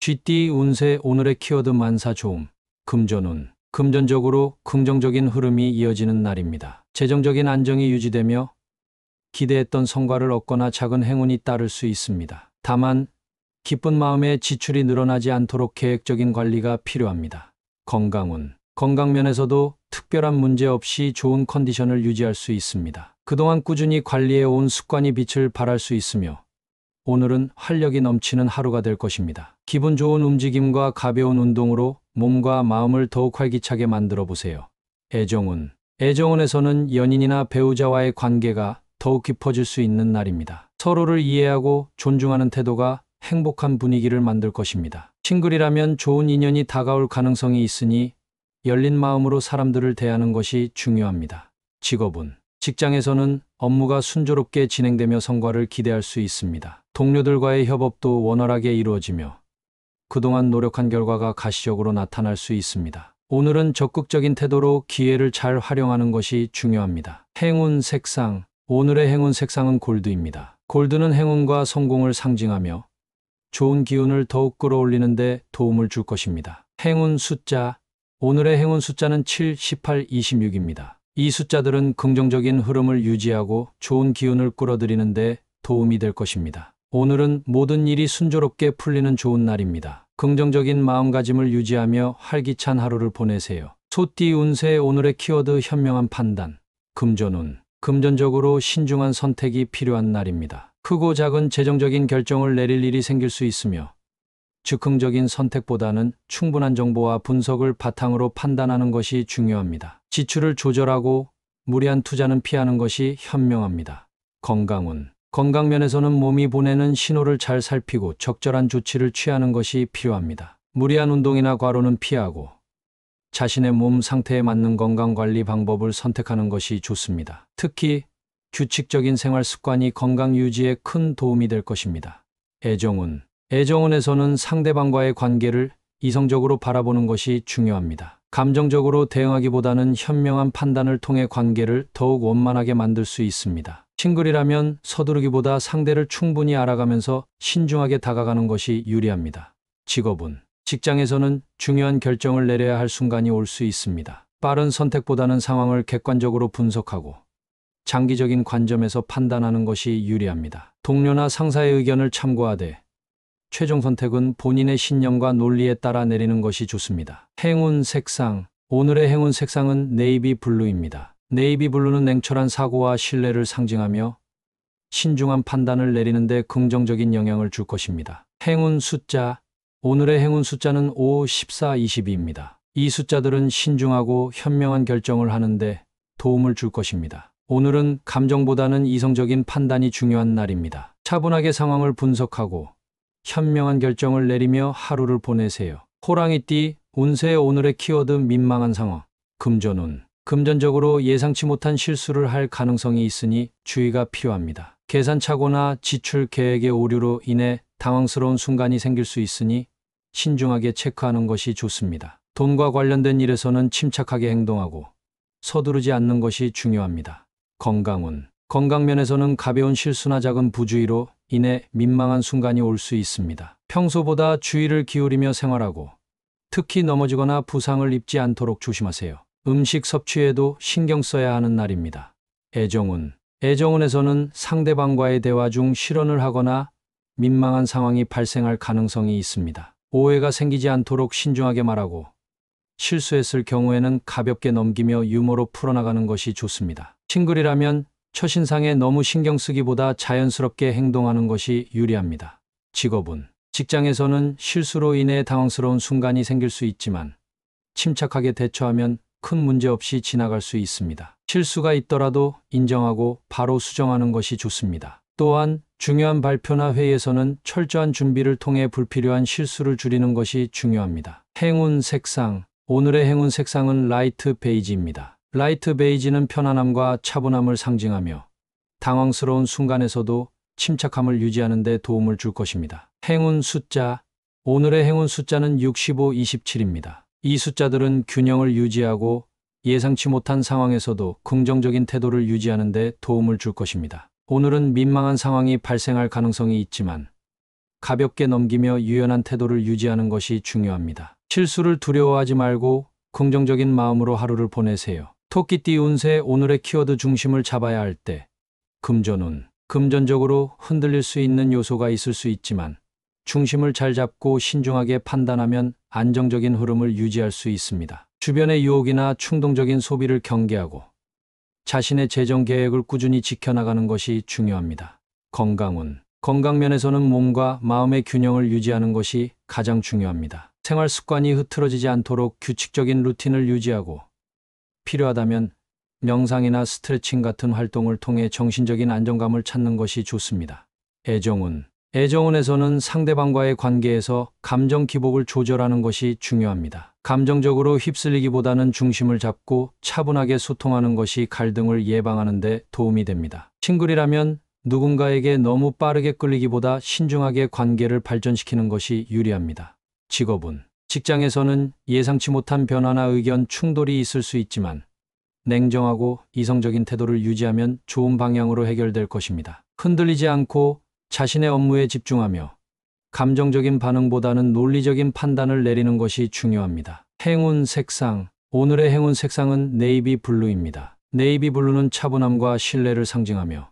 쥐띠 운세 오늘의 키워드 만사 좋음. 금전운. 금전적으로 긍정적인 흐름이 이어지는 날입니다. 재정적인 안정이 유지되며 기대했던 성과를 얻거나 작은 행운이 따를 수 있습니다. 다만 기쁜 마음에 지출이 늘어나지 않도록 계획적인 관리가 필요합니다. 건강운. 건강면에서도 특별한 문제 없이 좋은 컨디션을 유지할 수 있습니다. 그동안 꾸준히 관리해온 습관이 빛을 발할 수 있으며 오늘은 활력이 넘치는 하루가 될 것입니다. 기분 좋은 움직임과 가벼운 운동으로 몸과 마음을 더욱 활기차게 만들어 보세요. 애정운. 애정운에서는 연인이나 배우자와의 관계가 더욱 깊어질 수 있는 날입니다. 서로를 이해하고 존중하는 태도가 행복한 분위기를 만들 것입니다. 싱글이라면 좋은 인연이 다가올 가능성이 있으니 열린 마음으로 사람들을 대하는 것이 중요합니다. 직업운. 직장에서는 업무가 순조롭게 진행되며 성과를 기대할 수 있습니다. 동료들과의 협업도 원활하게 이루어지며 그동안 노력한 결과가 가시적으로 나타날 수 있습니다. 오늘은 적극적인 태도로 기회를 잘 활용하는 것이 중요합니다. 행운 색상. 오늘의 행운 색상은 골드입니다. 골드는 행운과 성공을 상징하며 좋은 기운을 더욱 끌어올리는 데 도움을 줄 것입니다. 행운 숫자. 오늘의 행운 숫자는 7, 18, 26입니다. 이 숫자들은 긍정적인 흐름을 유지하고 좋은 기운을 끌어들이는 데 도움이 될 것입니다. 오늘은 모든 일이 순조롭게 풀리는 좋은 날입니다. 긍정적인 마음가짐을 유지하며 활기찬 하루를 보내세요. 소띠 운세 오늘의 키워드 현명한 판단. 금전운. 금전적으로 신중한 선택이 필요한 날입니다. 크고 작은 재정적인 결정을 내릴 일이 생길 수 있으며 즉흥적인 선택보다는 충분한 정보와 분석을 바탕으로 판단하는 것이 중요합니다. 지출을 조절하고 무리한 투자는 피하는 것이 현명합니다. 건강운. 건강면에서는 몸이 보내는 신호를 잘 살피고 적절한 조치를 취하는 것이 필요합니다. 무리한 운동이나 과로는 피하고 자신의 몸 상태에 맞는 건강관리 방법을 선택하는 것이 좋습니다. 특히 규칙적인 생활 습관이 건강 유지에 큰 도움이 될 것입니다. 애정운. 애정운에서는 상대방과의 관계를 이성적으로 바라보는 것이 중요합니다. 감정적으로 대응하기보다는 현명한 판단을 통해 관계를 더욱 원만하게 만들 수 있습니다. 싱글이라면 서두르기보다 상대를 충분히 알아가면서 신중하게 다가가는 것이 유리합니다. 직업운. 직장에서는 중요한 결정을 내려야 할 순간이 올 수 있습니다. 빠른 선택보다는 상황을 객관적으로 분석하고 장기적인 관점에서 판단하는 것이 유리합니다. 동료나 상사의 의견을 참고하되 최종 선택은 본인의 신념과 논리에 따라 내리는 것이 좋습니다. 행운 색상. 오늘의 행운 색상은 네이비 블루입니다. 네이비 블루는 냉철한 사고와 신뢰를 상징하며 신중한 판단을 내리는 데 긍정적인 영향을 줄 것입니다. 행운 숫자. 오늘의 행운 숫자는 5, 14, 22입니다. 이 숫자들은 신중하고 현명한 결정을 하는데 도움을 줄 것입니다. 오늘은 감정보다는 이성적인 판단이 중요한 날입니다. 차분하게 상황을 분석하고 현명한 결정을 내리며 하루를 보내세요. 호랑이띠 운세 오늘의 키워드 민망한 상황. 금전운. 금전적으로 예상치 못한 실수를 할 가능성이 있으니 주의가 필요합니다. 계산착오나 지출 계획의 오류로 인해 당황스러운 순간이 생길 수 있으니 신중하게 체크하는 것이 좋습니다. 돈과 관련된 일에서는 침착하게 행동하고 서두르지 않는 것이 중요합니다. 건강운. 건강면에서는 가벼운 실수나 작은 부주의로 인해 민망한 순간이 올 수 있습니다. 평소보다 주의를 기울이며 생활하고 특히 넘어지거나 부상을 입지 않도록 조심하세요. 음식 섭취에도 신경 써야 하는 날입니다. 애정운. 애정운에서는 상대방과의 대화 중 실언을 하거나 민망한 상황이 발생할 가능성이 있습니다. 오해가 생기지 않도록 신중하게 말하고 실수했을 경우에는 가볍게 넘기며 유머로 풀어나가는 것이 좋습니다. 싱글이라면 첫인상에 너무 신경 쓰기보다 자연스럽게 행동하는 것이 유리합니다. 직업운. 직장에서는 실수로 인해 당황스러운 순간이 생길 수 있지만 침착하게 대처하면 큰 문제 없이 지나갈 수 있습니다. 실수가 있더라도 인정하고 바로 수정하는 것이 좋습니다. 또한 중요한 발표나 회의에서는 철저한 준비를 통해 불필요한 실수를 줄이는 것이 중요합니다. 행운 색상. 오늘의 행운 색상은 라이트 베이지입니다. 라이트 베이지는 편안함과 차분함을 상징하며 당황스러운 순간에서도 침착함을 유지하는 데 도움을 줄 것입니다. 행운 숫자. 오늘의 행운 숫자는 65, 27입니다. 이 숫자들은 균형을 유지하고 예상치 못한 상황에서도 긍정적인 태도를 유지하는 데 도움을 줄 것입니다. 오늘은 민망한 상황이 발생할 가능성이 있지만 가볍게 넘기며 유연한 태도를 유지하는 것이 중요합니다. 실수를 두려워하지 말고 긍정적인 마음으로 하루를 보내세요. 토끼띠 운세 오늘의 키워드 중심을 잡아야 할 때 금전운. 금전적으로 흔들릴 수 있는 요소가 있을 수 있지만 중심을 잘 잡고 신중하게 판단하면 안정적인 흐름을 유지할 수 있습니다. 주변의 유혹이나 충동적인 소비를 경계하고 자신의 재정 계획을 꾸준히 지켜나가는 것이 중요합니다. 건강운. 건강면에서는 몸과 마음의 균형을 유지하는 것이 가장 중요합니다. 생활 습관이 흐트러지지 않도록 규칙적인 루틴을 유지하고 필요하다면 명상이나 스트레칭 같은 활동을 통해 정신적인 안정감을 찾는 것이 좋습니다. 애정운. 애정운에서는 상대방과의 관계에서 감정 기복을 조절하는 것이 중요합니다. 감정적으로 휩쓸리기보다는 중심을 잡고 차분하게 소통하는 것이 갈등을 예방하는 데 도움이 됩니다. 싱글이라면 누군가에게 너무 빠르게 끌리기보다 신중하게 관계를 발전시키는 것이 유리합니다. 직업운. 직장에서는 예상치 못한 변화나 의견 충돌이 있을 수 있지만 냉정하고 이성적인 태도를 유지하면 좋은 방향으로 해결될 것입니다. 흔들리지 않고 자신의 업무에 집중하며 감정적인 반응보다는 논리적인 판단을 내리는 것이 중요합니다. 행운 색상. 오늘의 행운 색상은 네이비 블루입니다. 네이비 블루는 차분함과 신뢰를 상징하며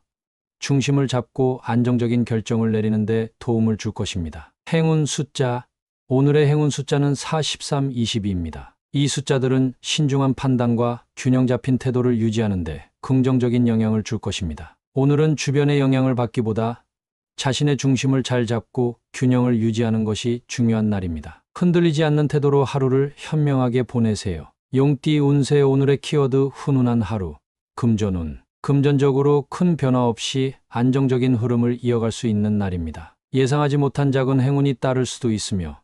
중심을 잡고 안정적인 결정을 내리는 데 도움을 줄 것입니다. 행운 숫자. 오늘의 행운 숫자는 4, 13, 22입니다. 이 숫자들은 신중한 판단과 균형 잡힌 태도를 유지하는 데 긍정적인 영향을 줄 것입니다. 오늘은 주변의 영향을 받기보다 자신의 중심을 잘 잡고 균형을 유지하는 것이 중요한 날입니다. 흔들리지 않는 태도로 하루를 현명하게 보내세요. 용띠 운세 오늘의 키워드 훈훈한 하루. 금전운. 금전적으로 큰 변화 없이 안정적인 흐름을 이어갈 수 있는 날입니다. 예상하지 못한 작은 행운이 따를 수도 있으며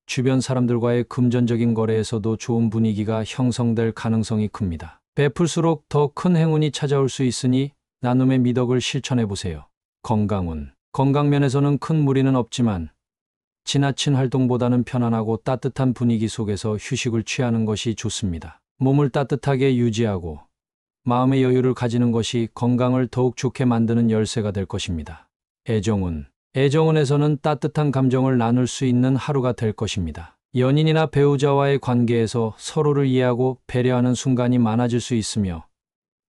주변 사람들과의 금전적인 거래에서도 좋은 분위기가 형성될 가능성이 큽니다. 베풀수록 더 큰 행운이 찾아올 수 있으니 나눔의 미덕을 실천해 보세요. 건강운. 건강면에서는 큰 무리는 없지만 지나친 활동보다는 편안하고 따뜻한 분위기 속에서 휴식을 취하는 것이 좋습니다. 몸을 따뜻하게 유지하고 마음의 여유를 가지는 것이 건강을 더욱 좋게 만드는 열쇠가 될 것입니다. 애정운. 애정운에서는 따뜻한 감정을 나눌 수 있는 하루가 될 것입니다. 연인이나 배우자와의 관계에서 서로를 이해하고 배려하는 순간이 많아질 수 있으며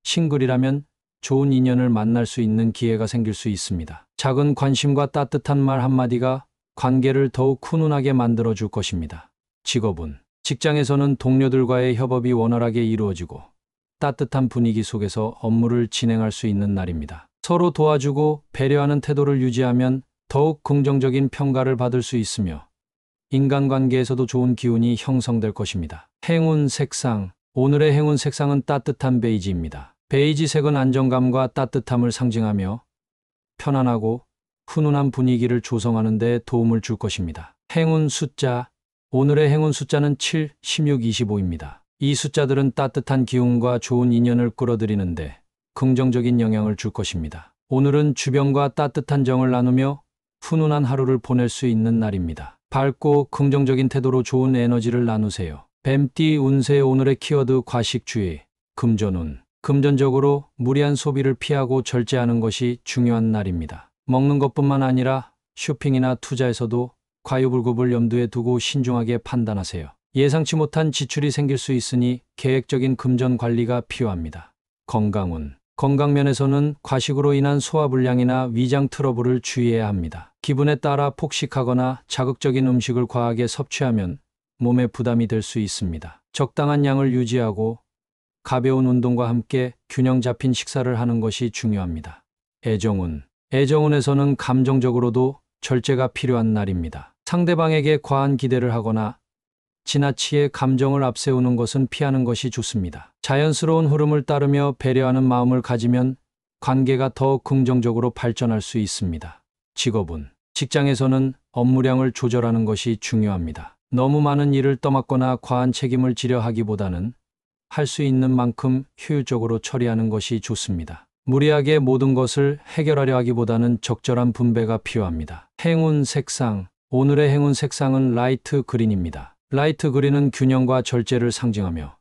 싱글이라면 좋은 인연을 만날 수 있는 기회가 생길 수 있습니다. 작은 관심과 따뜻한 말 한마디가 관계를 더욱 훈훈하게 만들어줄 것입니다. 직업운. 직장에서는 동료들과의 협업이 원활하게 이루어지고 따뜻한 분위기 속에서 업무를 진행할 수 있는 날입니다. 서로 도와주고 배려하는 태도를 유지하면 더욱 긍정적인 평가를 받을 수 있으며 인간관계에서도 좋은 기운이 형성될 것입니다. 행운 색상. 오늘의 행운 색상은 따뜻한 베이지입니다. 베이지 색은 안정감과 따뜻함을 상징하며 편안하고 훈훈한 분위기를 조성하는 데 도움을 줄 것입니다. 행운 숫자. 오늘의 행운 숫자는 7, 16, 25입니다. 이 숫자들은 따뜻한 기운과 좋은 인연을 끌어들이는데 긍정적인 영향을 줄 것입니다. 오늘은 주변과 따뜻한 정을 나누며 훈훈한 하루를 보낼 수 있는 날입니다. 밝고 긍정적인 태도로 좋은 에너지를 나누세요. 뱀띠 운세 오늘의 키워드 과식주의. 금전운. 금전적으로 무리한 소비를 피하고 절제하는 것이 중요한 날입니다. 먹는 것뿐만 아니라 쇼핑이나 투자에서도 과유불급을 염두에 두고 신중하게 판단하세요. 예상치 못한 지출이 생길 수 있으니 계획적인 금전 관리가 필요합니다. 건강운. 건강면에서는 과식으로 인한 소화불량이나 위장 트러블을 주의해야 합니다. 기분에 따라 폭식하거나 자극적인 음식을 과하게 섭취하면 몸에 부담이 될 수 있습니다. 적당한 양을 유지하고 가벼운 운동과 함께 균형 잡힌 식사를 하는 것이 중요합니다. 애정운. 애정운에서는 감정적으로도 절제가 필요한 날입니다. 상대방에게 과한 기대를 하거나 지나치게 감정을 앞세우는 것은 피하는 것이 좋습니다. 자연스러운 흐름을 따르며 배려하는 마음을 가지면 관계가 더 긍정적으로 발전할 수 있습니다. 직업운. 직장에서는 업무량을 조절하는 것이 중요합니다. 너무 많은 일을 떠맡거나 과한 책임을 지려 하기보다는 할 수 있는 만큼 효율적으로 처리하는 것이 좋습니다. 무리하게 모든 것을 해결하려 하기보다는 적절한 분배가 필요합니다. 행운 색상. 오늘의 행운 색상은 라이트 그린입니다. 라이트 그린은 균형과 절제를 상징하며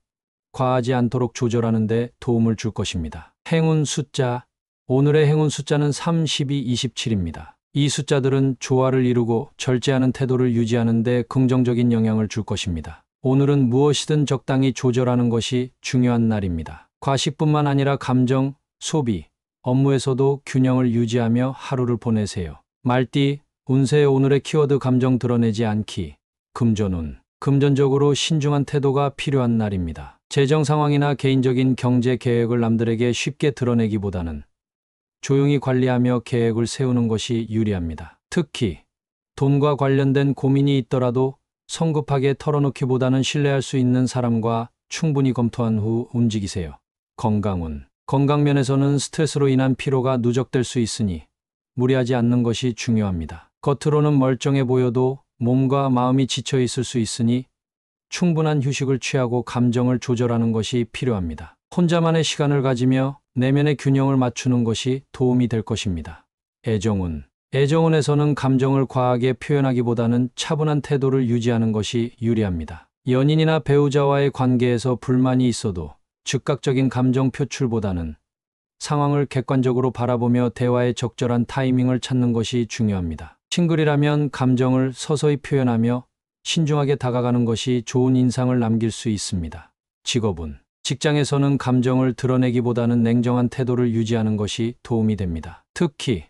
과하지 않도록 조절하는 데 도움을 줄 것입니다. 행운 숫자. 오늘의 행운 숫자는 3, 12, 27입니다. 이 숫자들은 조화를 이루고 절제하는 태도를 유지하는 데 긍정적인 영향을 줄 것입니다. 오늘은 무엇이든 적당히 조절하는 것이 중요한 날입니다. 과식뿐만 아니라 감정, 소비, 업무에서도 균형을 유지하며 하루를 보내세요. 말띠, 운세 오늘의 키워드 감정 드러내지 않기. 금전운. 금전적으로 신중한 태도가 필요한 날입니다. 재정 상황이나 개인적인 경제 계획을 남들에게 쉽게 드러내기보다는 조용히 관리하며 계획을 세우는 것이 유리합니다. 특히 돈과 관련된 고민이 있더라도 성급하게 털어놓기보다는 신뢰할 수 있는 사람과 충분히 검토한 후 움직이세요. 건강운. 건강면에서는 스트레스로 인한 피로가 누적될 수 있으니 무리하지 않는 것이 중요합니다. 겉으로는 멀쩡해 보여도 몸과 마음이 지쳐 있을 수 있으니 충분한 휴식을 취하고 감정을 조절하는 것이 필요합니다. 혼자만의 시간을 가지며 내면의 균형을 맞추는 것이 도움이 될 것입니다. 애정운. 애정운에서는 감정을 과하게 표현하기보다는 차분한 태도를 유지하는 것이 유리합니다. 연인이나 배우자와의 관계에서 불만이 있어도 즉각적인 감정 표출보다는 상황을 객관적으로 바라보며 대화의 적절한 타이밍을 찾는 것이 중요합니다. 싱글이라면 감정을 서서히 표현하며 신중하게 다가가는 것이 좋은 인상을 남길 수 있습니다. 직업운. 직장에서는 감정을 드러내기보다는 냉정한 태도를 유지하는 것이 도움이 됩니다. 특히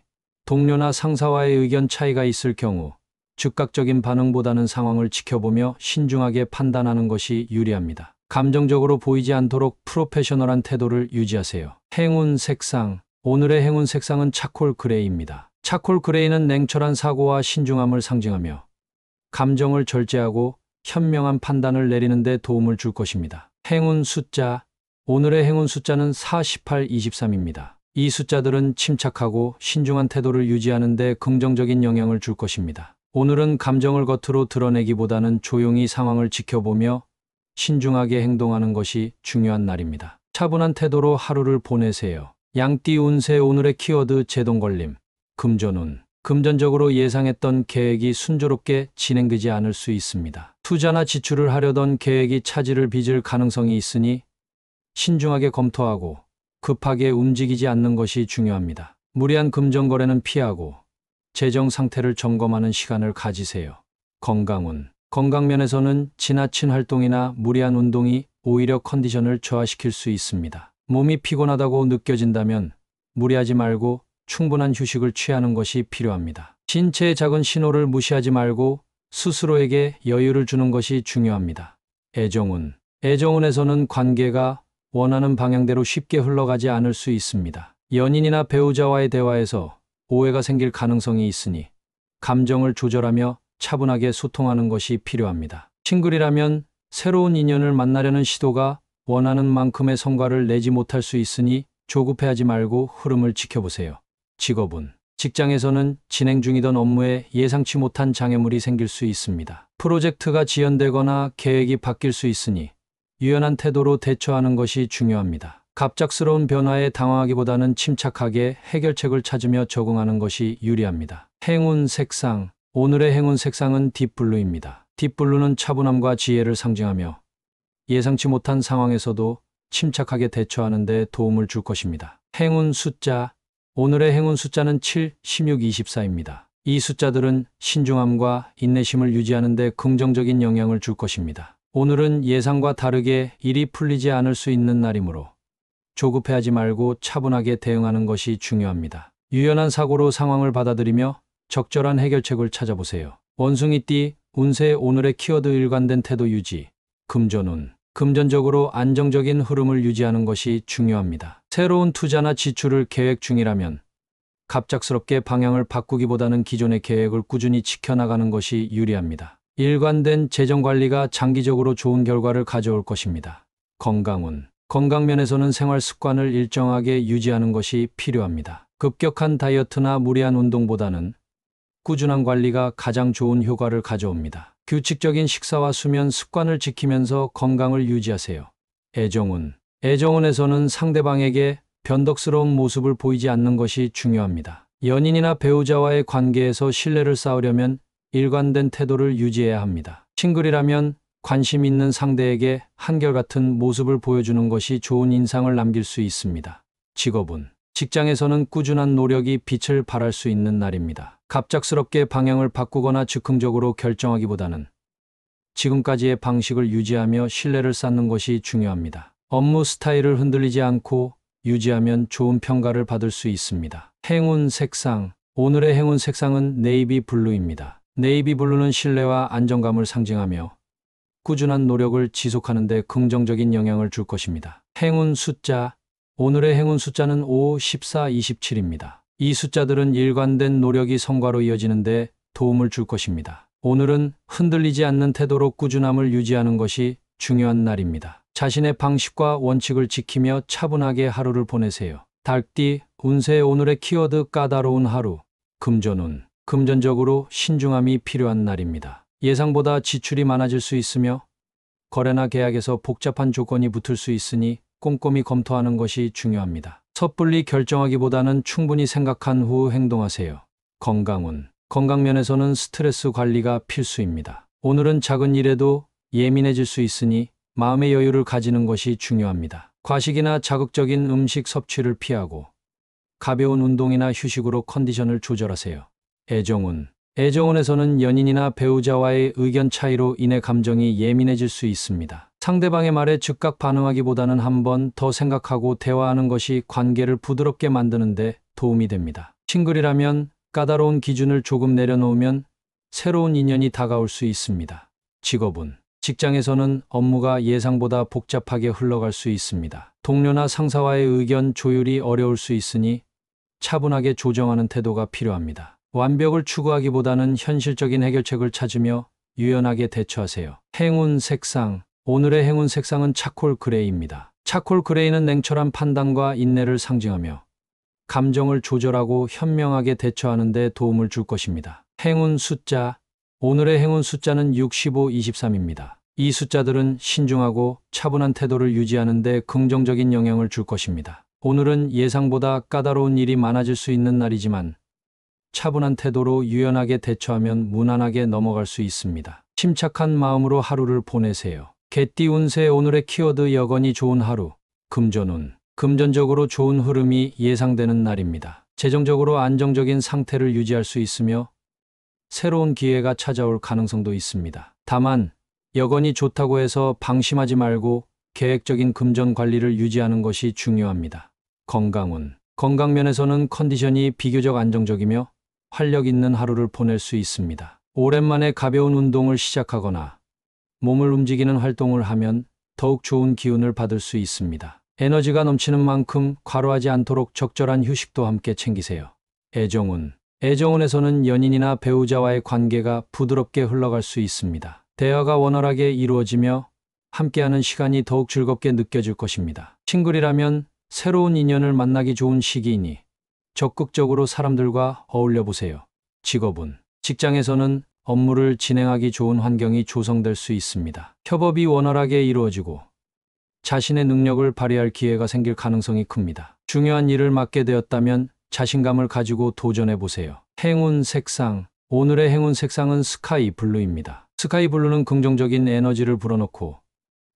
동료나 상사와의 의견 차이가 있을 경우 즉각적인 반응보다는 상황을 지켜보며 신중하게 판단하는 것이 유리합니다. 감정적으로 보이지 않도록 프로페셔널한 태도를 유지하세요. 행운 색상. 오늘의 행운 색상은 차콜 그레이입니다. 차콜 그레이는 냉철한 사고와 신중함을 상징하며 감정을 절제하고 현명한 판단을 내리는 데 도움을 줄 것입니다. 행운 숫자. 오늘의 행운 숫자는 4, 18, 23입니다. 이 숫자들은 침착하고 신중한 태도를 유지하는 데 긍정적인 영향을 줄 것입니다. 오늘은 감정을 겉으로 드러내기보다는 조용히 상황을 지켜보며 신중하게 행동하는 것이 중요한 날입니다. 차분한 태도로 하루를 보내세요. 양띠 운세 오늘의 키워드 제동걸림. 금전운. 금전적으로 예상했던 계획이 순조롭게 진행되지 않을 수 있습니다. 투자나 지출을 하려던 계획이 차질을 빚을 가능성이 있으니 신중하게 검토하고 급하게 움직이지 않는 것이 중요합니다. 무리한 금전 거래는 피하고 재정 상태를 점검하는 시간을 가지세요. 건강운. 건강면에서는 지나친 활동이나 무리한 운동이 오히려 컨디션을 저하시킬 수 있습니다. 몸이 피곤하다고 느껴진다면 무리하지 말고 충분한 휴식을 취하는 것이 필요합니다. 신체의 작은 신호를 무시하지 말고 스스로에게 여유를 주는 것이 중요합니다. 애정운. 애정운에서는 관계가 원하는 방향대로 쉽게 흘러가지 않을 수 있습니다. 연인이나 배우자와의 대화에서 오해가 생길 가능성이 있으니 감정을 조절하며 차분하게 소통하는 것이 필요합니다. 싱글이라면 새로운 인연을 만나려는 시도가 원하는 만큼의 성과를 내지 못할 수 있으니 조급해하지 말고 흐름을 지켜보세요. 직업운. 직장에서는 진행 중이던 업무에 예상치 못한 장애물이 생길 수 있습니다. 프로젝트가 지연되거나 계획이 바뀔 수 있으니 유연한 태도로 대처하는 것이 중요합니다. 갑작스러운 변화에 당황하기보다는 침착하게 해결책을 찾으며 적응하는 것이 유리합니다. 행운 색상. 오늘의 행운 색상은 딥블루입니다. 딥블루는 차분함과 지혜를 상징하며 예상치 못한 상황에서도 침착하게 대처하는 데 도움을 줄 것입니다. 행운 숫자. 오늘의 행운 숫자는 7, 16, 24입니다. 이 숫자들은 신중함과 인내심을 유지하는 데 긍정적인 영향을 줄 것입니다. 오늘은 예상과 다르게 일이 풀리지 않을 수 있는 날이므로 조급해하지 말고 차분하게 대응하는 것이 중요합니다. 유연한 사고로 상황을 받아들이며 적절한 해결책을 찾아보세요. 원숭이띠 운세 오늘의 키워드 일관된 태도 유지. 금전운. 금전적으로 안정적인 흐름을 유지하는 것이 중요합니다. 새로운 투자나 지출을 계획 중이라면 갑작스럽게 방향을 바꾸기보다는 기존의 계획을 꾸준히 지켜나가는 것이 유리합니다. 일관된 재정 관리가 장기적으로 좋은 결과를 가져올 것입니다. 건강운. 건강면에서는 생활 습관을 일정하게 유지하는 것이 필요합니다. 급격한 다이어트나 무리한 운동보다는 꾸준한 관리가 가장 좋은 효과를 가져옵니다. 규칙적인 식사와 수면 습관을 지키면서 건강을 유지하세요. 애정운. 애정운에서는 상대방에게 변덕스러운 모습을 보이지 않는 것이 중요합니다. 연인이나 배우자와의 관계에서 신뢰를 쌓으려면 일관된 태도를 유지해야 합니다. 싱글이라면 관심 있는 상대에게 한결같은 모습을 보여주는 것이 좋은 인상을 남길 수 있습니다. 직업운. 직장에서는 꾸준한 노력이 빛을 발할 수 있는 날입니다. 갑작스럽게 방향을 바꾸거나 즉흥적으로 결정하기보다는 지금까지의 방식을 유지하며 신뢰를 쌓는 것이 중요합니다. 업무 스타일을 흔들리지 않고 유지하면 좋은 평가를 받을 수 있습니다. 행운 색상. 오늘의 행운 색상은 네이비 블루입니다. 네이비 블루는 신뢰와 안정감을 상징하며 꾸준한 노력을 지속하는 데 긍정적인 영향을 줄 것입니다. 행운 숫자. 오늘의 행운 숫자는 5, 14, 27입니다. 이 숫자들은 일관된 노력이 성과로 이어지는 데 도움을 줄 것입니다. 오늘은 흔들리지 않는 태도로 꾸준함을 유지하는 것이 중요한 날입니다. 자신의 방식과 원칙을 지키며 차분하게 하루를 보내세요. 닭띠, 운세. 오늘의 키워드 까다로운 하루. 금전운. 금전적으로 신중함이 필요한 날입니다. 예상보다 지출이 많아질 수 있으며 거래나 계약에서 복잡한 조건이 붙을 수 있으니 꼼꼼히 검토하는 것이 중요합니다. 섣불리 결정하기보다는 충분히 생각한 후 행동하세요. 건강운. 건강면에서는 스트레스 관리가 필수입니다. 오늘은 작은 일에도 예민해질 수 있으니 마음의 여유를 가지는 것이 중요합니다. 과식이나 자극적인 음식 섭취를 피하고 가벼운 운동이나 휴식으로 컨디션을 조절하세요. 애정운. 애정운에서는 연인이나 배우자와의 의견 차이로 인해 감정이 예민해질 수 있습니다. 상대방의 말에 즉각 반응하기보다는 한 번 더 생각하고 대화하는 것이 관계를 부드럽게 만드는 데 도움이 됩니다. 싱글이라면 까다로운 기준을 조금 내려놓으면 새로운 인연이 다가올 수 있습니다. 직업운. 직장에서는 업무가 예상보다 복잡하게 흘러갈 수 있습니다. 동료나 상사와의 의견 조율이 어려울 수 있으니 차분하게 조정하는 태도가 필요합니다. 완벽을 추구하기보다는 현실적인 해결책을 찾으며 유연하게 대처하세요. 행운 색상. 오늘의 행운 색상은 차콜 그레이입니다. 차콜 그레이는 냉철한 판단과 인내를 상징하며 감정을 조절하고 현명하게 대처하는 데 도움을 줄 것입니다. 행운 숫자. 오늘의 행운 숫자는 65, 23입니다. 이 숫자들은 신중하고 차분한 태도를 유지하는 데 긍정적인 영향을 줄 것입니다. 오늘은 예상보다 까다로운 일이 많아질 수 있는 날이지만 차분한 태도로 유연하게 대처하면 무난하게 넘어갈 수 있습니다. 침착한 마음으로 하루를 보내세요. 개띠 운세. 오늘의 키워드 여건이 좋은 하루. 금전운. 금전적으로 좋은 흐름이 예상되는 날입니다. 재정적으로 안정적인 상태를 유지할 수 있으며 새로운 기회가 찾아올 가능성도 있습니다. 다만 여건이 좋다고 해서 방심하지 말고 계획적인 금전 관리를 유지하는 것이 중요합니다. 건강운. 건강면에서는 컨디션이 비교적 안정적이며 활력 있는 하루를 보낼 수 있습니다. 오랜만에 가벼운 운동을 시작하거나 몸을 움직이는 활동을 하면 더욱 좋은 기운을 받을 수 있습니다. 에너지가 넘치는 만큼 과로하지 않도록 적절한 휴식도 함께 챙기세요. 애정운. 애정운에서는 연인이나 배우자와의 관계가 부드럽게 흘러갈 수 있습니다. 대화가 원활하게 이루어지며 함께하는 시간이 더욱 즐겁게 느껴질 것입니다. 싱글이라면 새로운 인연을 만나기 좋은 시기이니 적극적으로 사람들과 어울려 보세요. 직업운. 직장에서는 업무를 진행하기 좋은 환경이 조성될 수 있습니다. 협업이 원활하게 이루어지고 자신의 능력을 발휘할 기회가 생길 가능성이 큽니다. 중요한 일을 맡게 되었다면 자신감을 가지고 도전해 보세요. 행운 색상. 오늘의 행운 색상은 스카이 블루입니다. 스카이 블루는 긍정적인 에너지를 불어넣고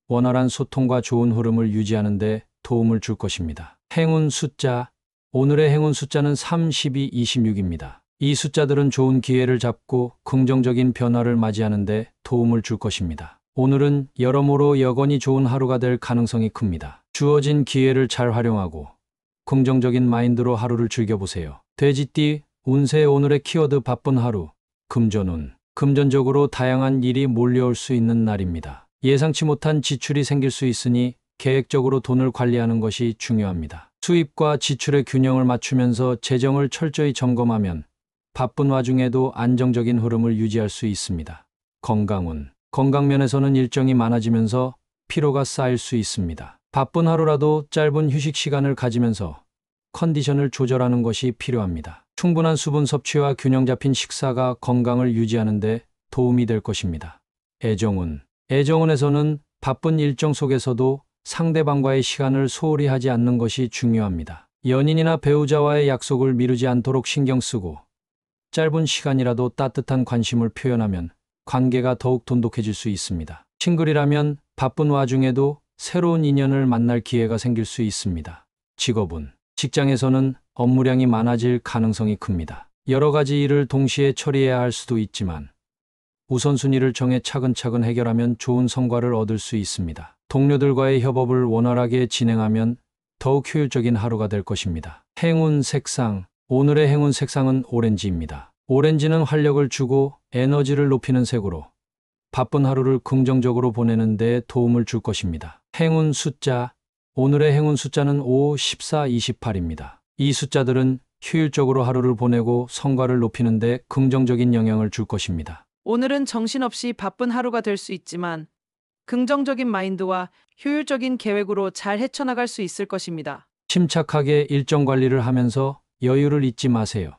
원활한 소통과 좋은 흐름을 유지하는 데 도움을 줄 것입니다. 행운 숫자. 오늘의 행운 숫자는 3, 12, 26입니다. 이 숫자들은 좋은 기회를 잡고 긍정적인 변화를 맞이하는 데 도움을 줄 것입니다. 오늘은 여러모로 여건이 좋은 하루가 될 가능성이 큽니다. 주어진 기회를 잘 활용하고 긍정적인 마인드로 하루를 즐겨보세요. 돼지띠 운세. 오늘의 키워드 바쁜 하루. 금전운. 금전적으로 다양한 일이 몰려올 수 있는 날입니다. 예상치 못한 지출이 생길 수 있으니 계획적으로 돈을 관리하는 것이 중요합니다. 수입과 지출의 균형을 맞추면서 재정을 철저히 점검하면 바쁜 와중에도 안정적인 흐름을 유지할 수 있습니다. 건강운. 건강면에서는 일정이 많아지면서 피로가 쌓일 수 있습니다. 바쁜 하루라도 짧은 휴식 시간을 가지면서 컨디션을 조절하는 것이 필요합니다. 충분한 수분 섭취와 균형 잡힌 식사가 건강을 유지하는 데 도움이 될 것입니다. 애정운. 애정운에서는 바쁜 일정 속에서도 상대방과의 시간을 소홀히 하지 않는 것이 중요합니다. 연인이나 배우자와의 약속을 미루지 않도록 신경 쓰고 짧은 시간이라도 따뜻한 관심을 표현하면 관계가 더욱 돈독해질 수 있습니다. 싱글이라면 바쁜 와중에도 새로운 인연을 만날 기회가 생길 수 있습니다. 직업운. 직장에서는 업무량이 많아질 가능성이 큽니다. 여러 가지 일을 동시에 처리해야 할 수도 있지만 우선순위를 정해 차근차근 해결하면 좋은 성과를 얻을 수 있습니다. 동료들과의 협업을 원활하게 진행하면 더욱 효율적인 하루가 될 것입니다. 행운 색상. 오늘의 행운 색상은 오렌지입니다. 오렌지는 활력을 주고 에너지를 높이는 색으로 바쁜 하루를 긍정적으로 보내는 데 도움을 줄 것입니다. 행운 숫자. 오늘의 행운 숫자는 5, 14, 28입니다. 이 숫자들은 효율적으로 하루를 보내고 성과를 높이는 데 긍정적인 영향을 줄 것입니다. 오늘은 정신없이 바쁜 하루가 될 수 있지만 긍정적인 마인드와 효율적인 계획으로 잘 헤쳐나갈 수 있을 것입니다. 침착하게 일정 관리를 하면서 여유를 잊지 마세요.